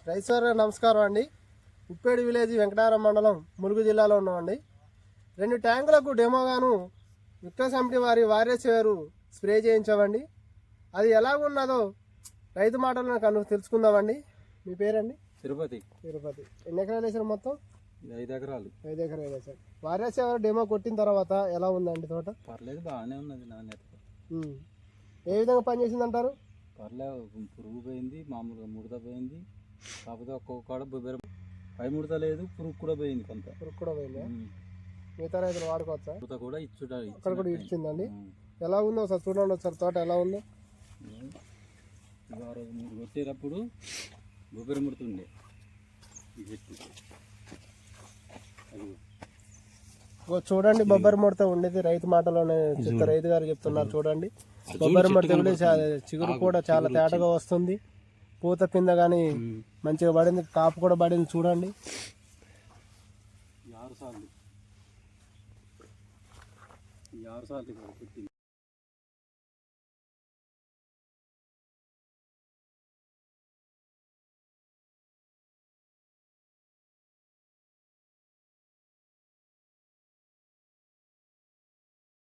రైతు సార్ నమస్కారం అండి. ఉప్పేడి విలేజ్ వెంకటారం మండలం ములుగు జిల్లాలో ఉన్నామండి. 2 ట్యాంకులకు డెమోగాను విక్టర్ కమిటీ వారి వైరస్ వేరు స్ప్రే చేయించామండి. అది ఎలాగున్నదో రైతు మాటలను తెలుసుకుందామండి. మీ పేరండి? తిరుపతి. ఎన్ని ఎకరాలు వేసారు? మొత్తం 5 ఎకరాలు. 5 ఎకరాలు వేసారు. వైరస్ వేరు డెమో కొట్టిన తర్వాత ఎలా ఉందండి తోట? పర్లేదు, బాగానే ఉన్నది. నాణ్యత ఏ విధంగా పనిచేసింది అంటారు? పర్లేదు, పురుగు పోయింది, మామూలుగా ముడత పోయింది. కాకపోతే ఒక్కొక్క కాడ పై ముడత లేదు, పురుగు కూడా పోయింది. పురుగు కూడా పోయిందా? మిగతా రైతులు వాడుకోవచ్చా? ముడత కూడా అక్కడ కూడా ఇచ్చిందండి. ఎలా ఉందో ఒకసారి చూడండి, ఒకసారి తోట ఎలా ఉందో. ఆ రోజు మీరు కొట్టేటప్పుడు బొబ్బరి ముడుతుండే ఈ చెట్టు. చూడండి, బొబ్బరి ముడత ఉండేది. రైతు మాటలోనే రైతు గారు చెప్తున్నారు. చూడండి, బొబ్బరి ముడత చిగురు కూడా చాలా తేటగా వస్తుంది. పూత పింద కానీ మంచిగా పడింది, కాపు కూడా పడింది. చూడండి, 6 సార్లు